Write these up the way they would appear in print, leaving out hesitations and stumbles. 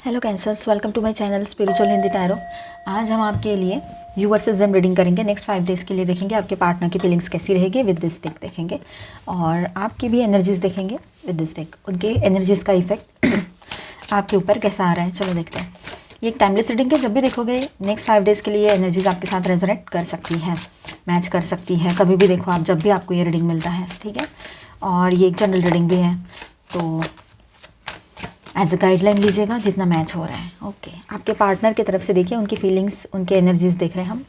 Hello Cancers, welcome to my channel spiritual Hindi tarot. आज हम आपके लिए यू वर्सेस देम रीडिंग करेंगे। नेक्स्ट 5 डेज़ के लिए देखेंगे आपके पार्टनर की फीलिंग्स कैसी रहेगी विद दिस डेक देखेंगे, और आपकी भी एनर्जीज देखेंगे विद दिस डेक। उनके एनर्जीज का इफेक्ट आपके ऊपर कैसा आ रहा है, चलो देखते हैं। ये एक टाइमलेस रीडिंग है, जब भी देखोगे नेक्स्ट 5 डेज़ के लिए एनर्जीज आपके साथ रेजोनेट कर सकती है, मैच कर सकती है। कभी भी देखो आप, जब भी आपको ये रीडिंग मिलता है, ठीक है। और ये एक जनरल रीडिंग भी है, तो एज अ गाइडलाइन लीजिएगा जितना मैच हो रहा है। ओके, आपके पार्टनर की तरफ से देखिए उनकी फीलिंग्स, उनके एनर्जीज देख रहे हैं हम।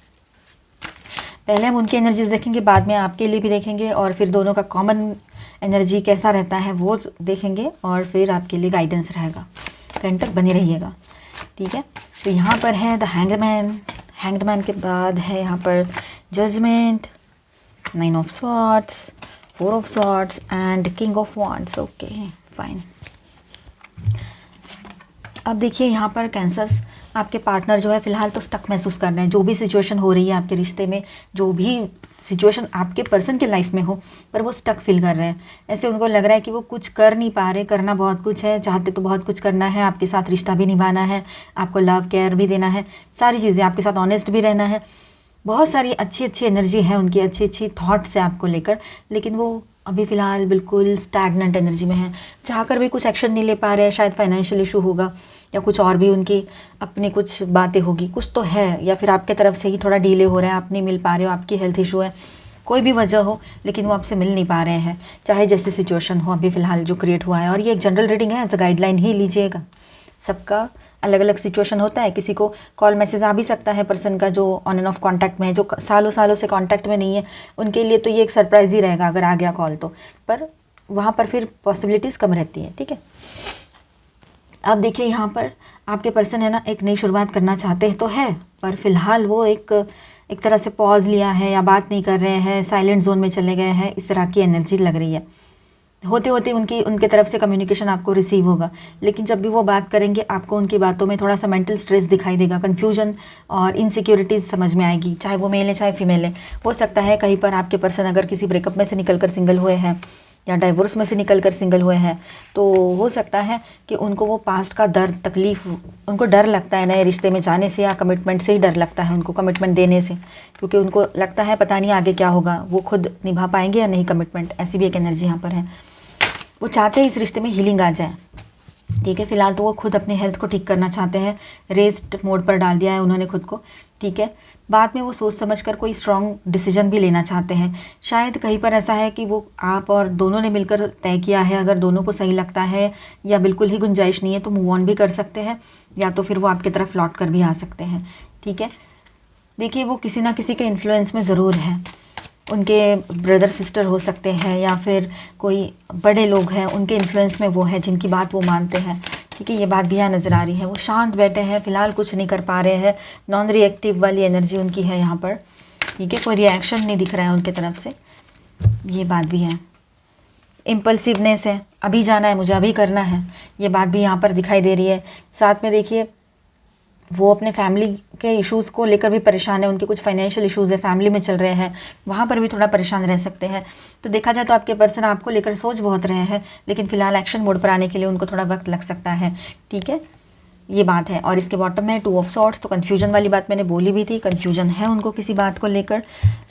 पहले हम उनकी एनर्जीज देखेंगे, बाद में आपके लिए भी देखेंगे, और फिर दोनों का कॉमन एनर्जी कैसा रहता है वो देखेंगे, और फिर आपके लिए गाइडेंस रहेगा। तो एंड तक बने रहिएगा, ठीक है। तो यहाँ पर है द हैंगमैन। हैंगमैन के बाद है यहाँ पर judgment, 9 of swords, 4 of swords and king of wands. Okay fine. अब देखिए यहाँ पर कैंसर्स, आपके पार्टनर जो है फ़िलहाल तो स्टक महसूस कर रहे हैं। जो भी सिचुएशन हो रही है आपके रिश्ते में, जो भी सिचुएशन आपके पर्सन के लाइफ में हो, पर वो स्टक फील कर रहे हैं। ऐसे उनको लग रहा है कि वो कुछ कर नहीं पा रहे। करना बहुत कुछ है, चाहते तो बहुत कुछ करना है, आपके साथ रिश्ता भी निभाना है, आपको लव केयर भी देना है, सारी चीज़ें, आपके साथ ऑनेस्ट भी रहना है। बहुत सारी अच्छी अच्छी एनर्जी है उनकी, अच्छी अच्छी थॉट्स है आपको लेकर, लेकिन वो अभी फ़िलहाल बिल्कुल स्टैग्नेंट एनर्जी में है। चाहकर भी कुछ एक्शन नहीं ले पा रहे हैं। शायद फाइनेंशियल इशू होगा, या कुछ और भी उनकी अपनी कुछ बातें होगी, कुछ तो है, या फिर आपके तरफ से ही थोड़ा डिले हो रहा है, आप नहीं मिल पा रहे हो, आपकी हेल्थ इशू है, कोई भी वजह हो, लेकिन वो आपसे मिल नहीं पा रहे हैं, चाहे जैसी सिचुएशन हो अभी फ़िलहाल जो क्रिएट हुआ है। और ये एक जनरल रीडिंग है, एज अ गाइडलाइन ही लीजिएगा। सबका अलग अलग सिचुएशन होता है। किसी को कॉल मैसेज आ भी सकता है पर्सन का जो ऑन एंड ऑफ कांटेक्ट में है, जो सालों सालों से कांटेक्ट में नहीं है, उनके लिए तो ये एक सरप्राइज़ ही रहेगा अगर आ गया कॉल तो। पर वहाँ पर फिर पॉसिबिलिटीज़ कम रहती है, ठीक है। अब देखिए यहाँ पर आपके पर्सन है ना, एक नई शुरुआत करना चाहते हैं तो है, पर फिलहाल वो एक तरह से पॉज लिया है, या बात नहीं कर रहे हैं, साइलेंट जोन में चले गए हैं, इस तरह की एनर्जी लग रही है। होते होते उनके तरफ से कम्युनिकेशन आपको रिसीव होगा, लेकिन जब भी वो बात करेंगे आपको उनकी बातों में थोड़ा सा मेंटल स्ट्रेस दिखाई देगा, कन्फ्यूजन और इनसिक्योरिटीज़ समझ में आएगी, चाहे वो मेल है चाहे फीमेल है। हो सकता है कहीं पर आपके पर्सन अगर किसी ब्रेकअप में से निकलकर सिंगल हुए हैं, या डाइवोर्स में से निकलकर सिंगल हुए हैं, तो हो सकता है कि उनको वो पास्ट का दर्द, तकलीफ़, उनको डर लगता है नए रिश्ते में जाने से, या कमिटमेंट से ही डर लगता है उनको, कमिटमेंट देने से, क्योंकि उनको लगता है पता नहीं आगे क्या होगा, वो खुद निभा पाएंगे या नहीं कमिटमेंट। ऐसी भी एक एनर्जी यहाँ पर है। वो चाहते हैं इस रिश्ते में हीलिंग आ जाए, ठीक है। फिलहाल तो वो खुद अपनी हेल्थ को ठीक करना चाहते हैं, रेस्ट मोड पर डाल दिया है उन्होंने खुद को, ठीक है। बाद में वो सोच समझकर कोई स्ट्रॉन्ग डिसीजन भी लेना चाहते हैं। शायद कहीं पर ऐसा है कि वो आप और दोनों ने मिलकर तय किया है, अगर दोनों को सही लगता है या बिल्कुल ही गुंजाइश नहीं है तो मूव ऑन भी कर सकते हैं, या तो फिर वो आपकी तरफ लौट कर भी आ सकते हैं, ठीक है। देखिए वो किसी ना किसी के इन्फ्लुएंस में ज़रूर है। उनके ब्रदर सिस्टर हो सकते हैं, या फिर कोई बड़े लोग हैं, उनके इन्फ्लुएंस में वो है जिनकी बात वो मानते हैं, ठीक है। ये बात भी यहाँ नज़र आ रही है। वो शांत बैठे हैं, फ़िलहाल कुछ नहीं कर पा रहे हैं, नॉन रिएक्टिव वाली एनर्जी उनकी है यहाँ पर, ठीक है। कोई रिएक्शन नहीं दिख रहा है उनके तरफ से, ये बात भी है। इम्पल्सिवनेस है, अभी जाना है मुझे, अभी करना है, ये बात भी यहाँ पर दिखाई दे रही है। साथ में देखिए वो अपने फैमिली के इश्यूज़ को लेकर भी परेशान है, उनके कुछ फाइनेंशियल इश्यूज़ है फैमिली में चल रहे हैं, वहाँ पर भी थोड़ा परेशान रह सकते हैं। तो देखा जाए तो आपके पर्सन आपको लेकर सोच बहुत रहे हैं, लेकिन फ़िलहाल एक्शन मोड पर आने के लिए उनको थोड़ा वक्त लग सकता है, ठीक है, ये बात है। और इसके बॉटम में 2 ऑफ स्वॉर्ड्स, तो कन्फ्यूजन वाली बात मैंने बोली भी थी, कन्फ्यूजन है उनको किसी बात को लेकर,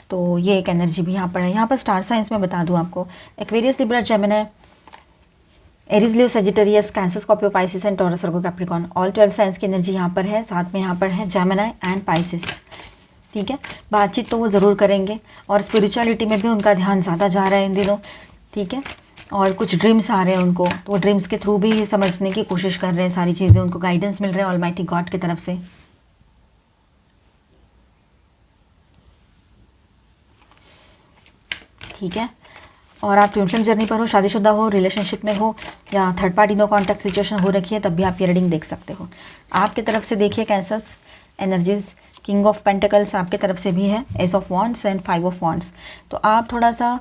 तो ये एक एनर्जी भी यहाँ पर है। यहाँ पर स्टार साइंस में बता दूँ आपको, Aquarius, Libra, Gemini, Aries, Leo, Sagittarius, cancer, Scorpio, Pisces and taurus, Virgo, Capricorn, all 12 science की एनर्जी यहाँ पर है। साथ में यहाँ पर है जेमिनी एंड पाइसिस, ठीक है। बातचीत तो वो ज़रूर करेंगे, और स्पिरिचुअलिटी में भी उनका ध्यान ज़्यादा जा रहा है इन दिनों, ठीक है। और कुछ ड्रीम्स आ रहे हैं उनको, तो वो ड्रीम्स के थ्रू भी ये समझने की कोशिश कर रहे हैं सारी चीज़ें, उनको गाइडेंस मिल रहा है ऑलमाइटी गॉड की तरफ से, ठीक है। और आप ट्विन फ्लेम जर्नी पर हो, शादीशुदा हो, रिलेशनशिप में हो, या third party no contact situation हो रखी है, तब भी आप ये रीडिंग देख सकते हो। आपकी तरफ से देखिए cancers energies, king of pentacles आपके तरफ से भी है, S of wands and 5 of wands. तो आप थोड़ा सा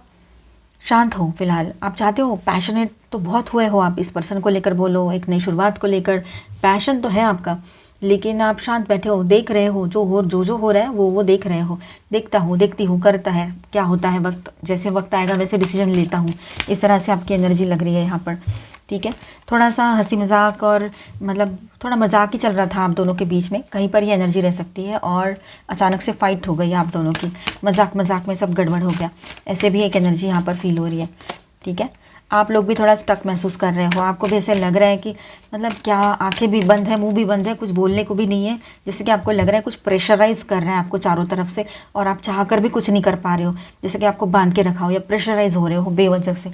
शांत हो फिलहाल। आप चाहते हो, पैशनेट तो बहुत हुए हो आप इस पर्सन को लेकर, बोलो एक नई शुरुआत को लेकर पैशन तो है आपका, लेकिन आप शांत बैठे हो, देख रहे हो जो हो रहा है वो देख रहे हो, देखता हूँ, देखती हूँ, करता है, क्या होता है, वक्त जैसे वक्त आएगा वैसे डिसीजन लेता हूँ, इस तरह से आपकी एनर्जी लग रही है यहाँ पर, ठीक है। थोड़ा सा हंसी मजाक और मतलब थोड़ा मजाक ही चल रहा था आप दोनों के बीच में, कहीं पर ये एनर्जी रह सकती है और अचानक से फाइट हो गई आप दोनों की, मजाक मजाक में सब गड़बड़ हो गया, ऐसे भी एक एनर्जी यहाँ पर फील हो रही है। ठीक है, आप लोग भी थोड़ा स्टक महसूस कर रहे हो, आपको भी ऐसे लग रहा है कि मतलब क्या, आंखें भी बंद है, मुंह भी बंद है, कुछ बोलने को भी नहीं है, जैसे कि आपको लग रहा है कुछ प्रेशराइज कर रहे हैं आपको चारों तरफ से और आप चाह कर भी कुछ नहीं कर पा रहे हो, जैसे कि आपको बांध के रखा हो या प्रेशराइज हो रहे हो बेवजह से,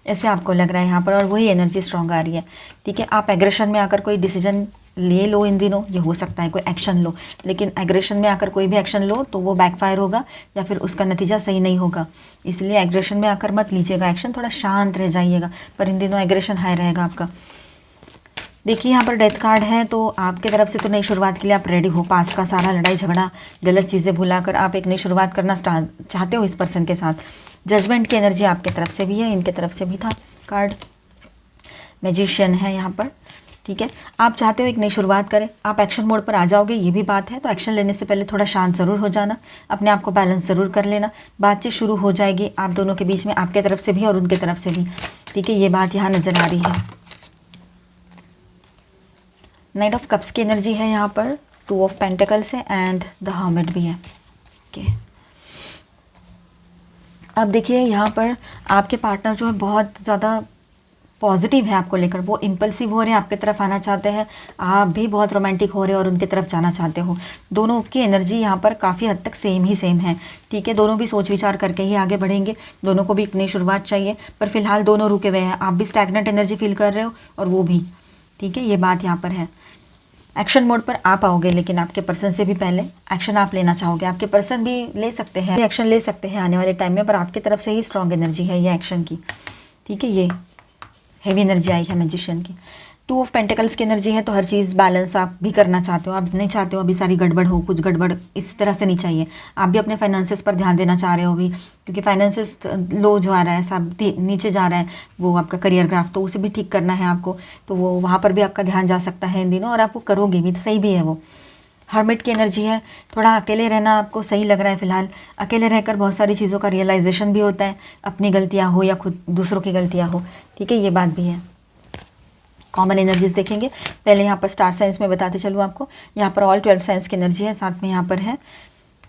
ऐसे आपको लग रहा है यहाँ पर, और वही एनर्जी स्ट्रॉन्ग आ रही है। ठीक है, आप एग्रेशन में आकर कोई डिसीजन ले लो इन दिनों, ये हो सकता है कोई एक्शन लो, लेकिन एग्रेशन में आकर कोई भी एक्शन लो तो वो बैकफायर होगा या फिर उसका नतीजा सही नहीं होगा, इसलिए एग्रेशन में आकर मत लीजिएगा एक्शन, थोड़ा शांत रह जाइएगा, पर इन दिनों एग्रेशन हाई रहेगा आपका। देखिए यहाँ पर डेथ कार्ड है, तो आपके तरफ से तो नई शुरुआत के लिए आप रेडी हो, पास का सारा लड़ाई झगड़ा गलत चीज़ें भुलाकर आप एक नई शुरुआत करना चाहते हो इस पर्सन के साथ। जजमेंट की एनर्जी आपके तरफ से भी है, इनके तरफ से भी था कार्ड, मैजिशियन है यहाँ पर। ठीक है, आप चाहते हो एक नई शुरुआत करें, आप एक्शन मोड पर आ जाओगे, ये भी बात है, तो एक्शन लेने से पहले थोड़ा शांत ज़रूर हो जाना, अपने आप को बैलेंस ज़रूर कर लेना, बातचीत शुरू हो जाएगी आप दोनों के बीच में, आपके तरफ से भी और उनके तरफ से भी। ठीक है, ये बात यहाँ नज़र आ रही है। नाइट ऑफ कप्स की एनर्जी है यहाँ पर, 2 ऑफ पेंटिकल्स है एंड द हर्मिट भी है। ओके, अब देखिए यहाँ पर आपके पार्टनर जो है बहुत ज़्यादा पॉजिटिव है आपको लेकर, वो इम्पल्सिव हो रहे हैं, आपकी तरफ आना चाहते हैं, आप भी बहुत रोमांटिक हो रहे हो और उनकी तरफ जाना चाहते हो। दोनों की एनर्जी यहाँ पर काफ़ी हद तक सेम है। ठीक है, दोनों भी सोच विचार करके ही आगे बढ़ेंगे, दोनों को भी एक नई शुरुआत चाहिए, पर फिलहाल दोनों रुके हुए हैं, आप भी स्टैग्नेंट एनर्जी फील कर रहे हो और वो भी। ठीक है, ये बात यहाँ पर है। एक्शन मोड पर आप आओगे, लेकिन आपके पर्सन से भी पहले एक्शन आप लेना चाहोगे, आपके पर्सन भी ले सकते हैं, एक्शन ले सकते हैं आने वाले टाइम में, पर आपकी तरफ से ही स्ट्रॉन्ग एनर्जी है ये एक्शन की। ठीक है, ये हेवी एनर्जी आई है मैजिशियन की। 2 ऑफ पेंटिकल्स की एनर्जी है, तो हर चीज़ बैलेंस आप भी करना चाहते हो, आप नहीं चाहते हो अभी सारी गड़बड़ हो, कुछ गड़बड़ इस तरह से नहीं चाहिए, आप भी अपने फाइनेंसेस पर ध्यान देना चाह रहे हो अभी, क्योंकि फाइनेंसेस लो जो आ रहा है, सब नीचे जा रहा है, वो आपका करियर ग्राफ, तो उसे भी ठीक करना है आपको, तो वो वहाँ पर भी आपका ध्यान जा सकता है इन दिनों, और आप वो करोगे भी, तो सही भी है वो। हर्मिट की एनर्जी है, थोड़ा अकेले रहना आपको सही लग रहा है फिलहाल, अकेले रहकर बहुत सारी चीज़ों का रियलाइजेशन भी होता है, अपनी गलतियाँ हो या खुद दूसरों की गलतियाँ हो। ठीक है, ये बात भी है। कॉमन एनर्जीज देखेंगे, पहले यहाँ पर स्टार साइंस में बताते चलूँ आपको, यहाँ पर ऑल 12 साइंस की एनर्जी है, साथ में यहाँ पर है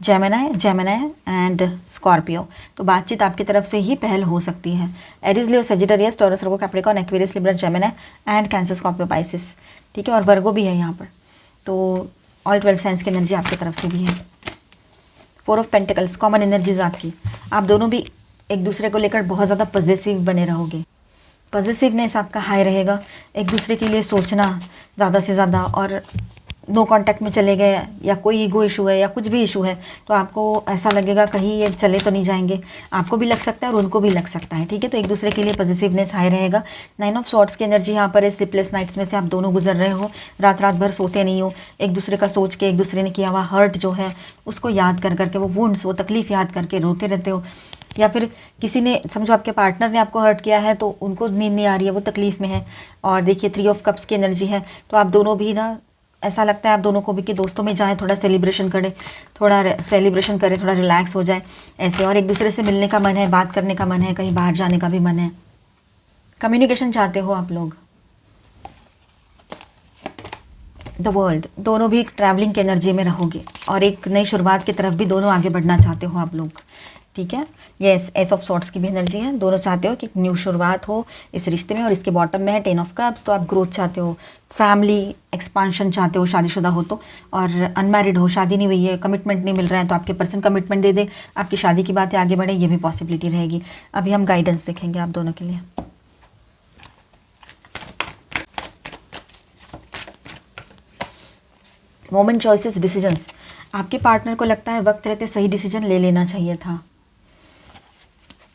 जेमिनी एंड स्कॉर्पियो, तो बातचीत आपकी तरफ से ही पहल हो सकती है। Aries, Leo, Sagittarius, taurus, Virgo, Capricorn, Aquarius, Libra, Gemini and cancer, Scorpio, Pisces. ठीक है, और वर्गो भी है यहाँ पर, तो ऑल 12 साइंस की एनर्जी आपकी तरफ से भी है। 4 ऑफ पेंटिकल्स, कॉमन एनर्जीज आपकी, आप दोनों भी एक दूसरे को लेकर बहुत ज़्यादा पॉजिटिव बने रहोगे, पॉजिटिवनेस आपका हाई रहेगा, एक दूसरे के लिए सोचना ज़्यादा से ज़्यादा, और नो कांटेक्ट में चले गए या कोई ईगो इशू है या कुछ भी इशू है, तो आपको ऐसा लगेगा कहीं ये चले तो नहीं जाएंगे, आपको भी लग सकता है और उनको भी लग सकता है। ठीक है, तो एक दूसरे के लिए पॉजिटिवनेस हाई रहेगा। 9 ऑफ सॉर्ट्स की एनर्जी यहाँ पर है, स्लीपलेस नाइट्स में से आप दोनों गुजर रहे हो, रात रात भर सोते नहीं हो, एक दूसरे का सोच के, एक दूसरे ने किया हुआ हर्ट जो है उसको याद कर करके, वो वुंड्स, वो तकलीफ़ याद करके रोते रहते हो, या फिर किसी ने, समझो आपके पार्टनर ने आपको हर्ट किया है तो उनको नींद नहीं आ रही है, वो तकलीफ़ में है। और देखिए 3 ऑफ कप्स की एनर्जी है, तो आप दोनों भी ना, ऐसा लगता है आप दोनों को भी कि दोस्तों में जाएं, थोड़ा सेलिब्रेशन करें, थोड़ा रिलैक्स हो जाए ऐसे, और एक दूसरे से मिलने का मन है, बात करने का मन है, कहीं बाहर जाने का भी मन है, कम्युनिकेशन चाहते हो आप लोग। द वर्ल्ड, दोनों भी ट्रैवलिंग की एनर्जी में रहोगे और एक नई शुरुआत की तरफ भी दोनों आगे बढ़ना चाहते हो आप लोग। ठीक है, यस, एस ऑफ सॉर्ट्स की भी एनर्जी है, दोनों चाहते हो कि न्यू शुरुआत हो इस रिश्ते में, और इसके बॉटम में है 10 ऑफ कप्स, तो आप ग्रोथ चाहते हो, फैमिली एक्सपांशन चाहते हो, शादीशुदा हो तो, और अनमैरिड हो, शादी नहीं हुई है, कमिटमेंट नहीं मिल रहा है, तो आपके पर्सन कमिटमेंट दे दे, आपकी शादी की बातें आगे बढ़े, ये भी पॉसिबिलिटी रहेगी। अभी हम गाइडेंस देखेंगे आप दोनों के लिए। मोमेंट, चॉइसेस, डिसीजंस, आपके पार्टनर को लगता है वक्त रहते सही डिसीजन ले लेना चाहिए था,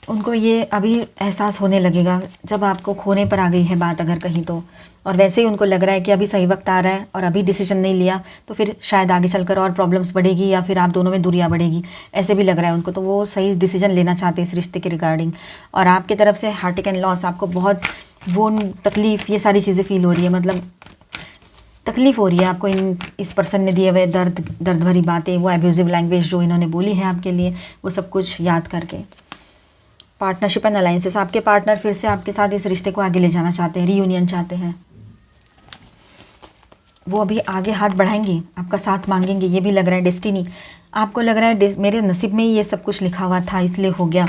उनको ये अभी एहसास होने लगेगा जब आपको खोने पर आ गई है बात अगर कहीं तो, और वैसे ही उनको लग रहा है कि अभी सही वक्त आ रहा है और अभी डिसीजन नहीं लिया तो फिर शायद आगे चलकर और प्रॉब्लम्स बढ़ेगी या फिर आप दोनों में दूरियां बढ़ेगी, ऐसे भी लग रहा है उनको, तो वो सही डिसीजन लेना चाहते हैं इस रिश्ते के रिगार्डिंग। और आपकी तरफ से हार्ट एंड लॉस, आपको बहुत वो तकलीफ़, ये सारी चीज़ें फील हो रही है, मतलब तकलीफ़ हो रही है आपको इस पर्सन ने दिए हुए दर्द भरी बातें, वो एब्यूजिव लैंग्वेज जो इन्होंने बोली है आपके लिए, वो सब कुछ याद करके। पार्टनरशिप एंड अलाइंसेस, आपके पार्टनर फिर से आपके साथ इस रिश्ते को आगे ले जाना चाहते हैं, रीयूनियन चाहते हैं। वो अभी आगे हाथ बढ़ाएंगे, आपका साथ मांगेंगे, ये भी लग रहा है। डेस्टिनी, आपको लग रहा है मेरे नसीब में ही ये सब कुछ लिखा हुआ था इसलिए हो गया,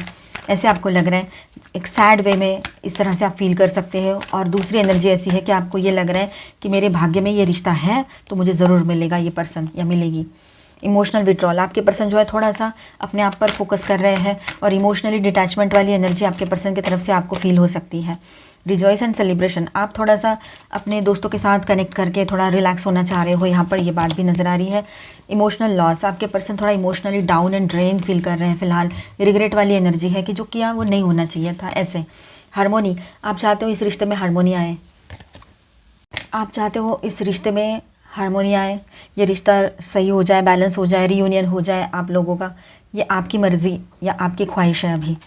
ऐसे आपको लग रहा है। एक सैड वे में इस तरह से आप फील कर सकते हो। और दूसरी एनर्जी ऐसी है कि आपको ये लग रहा है कि मेरे भाग्य में ये रिश्ता है तो मुझे ज़रूर मिलेगा ये पर्सन या मिलेगी। इमोशनल विड्रॉल, आपके पर्सन जो है थोड़ा सा अपने आप पर फोकस कर रहे हैं और इमोशनली डिटैचमेंट वाली एनर्जी आपके पर्सन की तरफ से आपको फील हो सकती है। रिजॉइस एंड सेलिब्रेशन, आप थोड़ा सा अपने दोस्तों के साथ कनेक्ट करके थोड़ा रिलैक्स होना चाह रहे हो, यहाँ पर ये बात भी नज़र आ रही है। इमोशनल लॉस, आपके पर्सन थोड़ा emotionally down and drain feel कर रहे हैं फिलहाल। रिग्रेट वाली एनर्जी है कि जो किया वो नहीं होना चाहिए था। ऐसे हार्मोनी, आप चाहते हो इस रिश्ते में हार्मोनी आए, आप चाहते हो इस रिश्ते में हार्मोनी आए, ये रिश्ता सही हो जाए, बैलेंस हो जाए, रीयूनियन हो जाए आप लोगों का। ये आपकी मर्ज़ी या आपकी ख्वाहिश है अभी,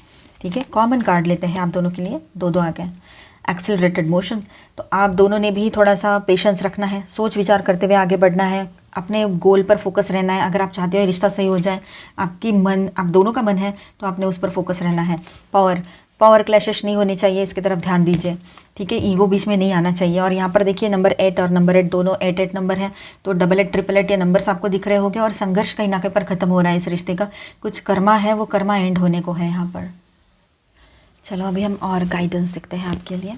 ठीक है। कॉमन कार्ड लेते हैं आप दोनों के लिए, दो आ गए। एक्सेलरेटेड मोशन, तो आप दोनों ने भी थोड़ा सा पेशेंस रखना है, सोच विचार करते हुए आगे बढ़ना है, अपने गोल पर फोकस रहना है। अगर आप चाहते हो रिश्ता सही हो जाए, आप दोनों का मन है तो आपने उस पर फोकस रहना है। पावर क्लैशेस नहीं होने चाहिए, इसकी तरफ ध्यान दीजिए, ठीक है। ईगो बीच में नहीं आना चाहिए। और यहाँ पर देखिए नंबर 8 और नंबर 8 दोनों 8 नंबर है, तो 8 ट्रिपल 8 ये नंबर्स आपको दिख रहे होंगे। और संघर्ष कहीं ना कहीं पर ख़त्म हो रहा है इस रिश्ते का, कुछ कर्मा है वो कर्मा एंड होने को है यहाँ पर। चलो अभी हम और गाइडेंस देखते हैं आपके लिए।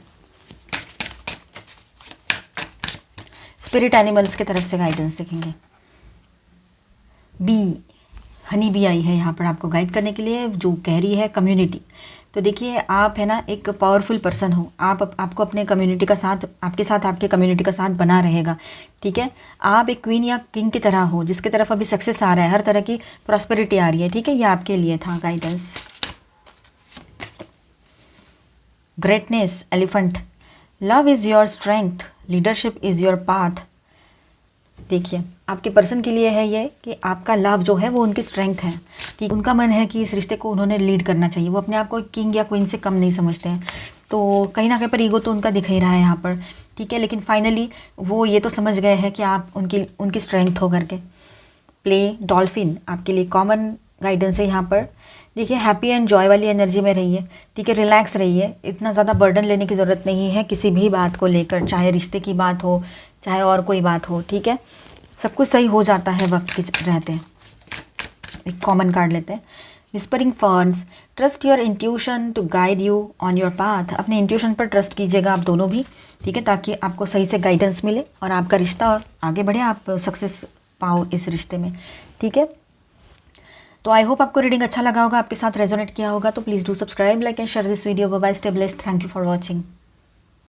स्पिरिट एनिमल्स की तरफ से गाइडेंस देखेंगे। बी, हनी बी आई है यहाँ पर आपको गाइड करने के लिए, जो कह रही है कम्युनिटी। तो देखिए आप है ना एक पावरफुल पर्सन हो, आपको अपने कम्युनिटी का साथ, आपके कम्युनिटी का साथ बना रहेगा, ठीक है। आप एक क्वीन या किंग की तरह हो जिसकी तरफ अभी सक्सेस आ रहा है, हर तरह की प्रॉस्पेरिटी आ रही है, ठीक है। ये आपके लिए था guidance. Greatness, elephant, love is your strength, leadership is your path. देखिए आपके पर्सन के लिए है ये कि आपका लव जो है वो उनकी स्ट्रेंथ है, ठीक। उनका मन है कि इस रिश्ते को उन्होंने लीड करना चाहिए, वो अपने आप को किंग या क्वीन से कम नहीं समझते हैं। तो कहीं ना कहीं पर ईगो तो उनका दिख ही रहा है यहाँ पर, ठीक है। लेकिन फाइनली वो ये तो समझ गए हैं कि आप उनकी स्ट्रेंथ हो करके। प्ले डॉल्फिन, आपके लिए कॉमन गाइडेंस है यहाँ पर। देखिए हैप्पी एंड जॉय वाली एनर्जी में रहिए, ठीक है। रिलैक्स रहिए, इतना ज़्यादा बर्डन लेने की ज़रूरत नहीं है किसी भी बात को लेकर, चाहे रिश्ते की बात हो चाहे और कोई बात हो, ठीक है। सब कुछ सही हो जाता है वक्त के रहते। एक कॉमन कार्ड लेते हैं। Whispering ferns, trust your intuition to guide you on your path. अपने इंट्यूशन पर ट्रस्ट कीजिएगा आप दोनों भी, ठीक है, ताकि आपको सही से गाइडेंस मिले और आपका रिश्ता आगे बढ़े, आप सक्सेस पाओ इस रिश्ते में, ठीक है। तो आई होप आपको रीडिंग अच्छा लगा होगा, आपके साथ रेजोनेट किया होगा। तो please do subscribe, like and share this video. Bye bye, stay blessed, thank you for watching.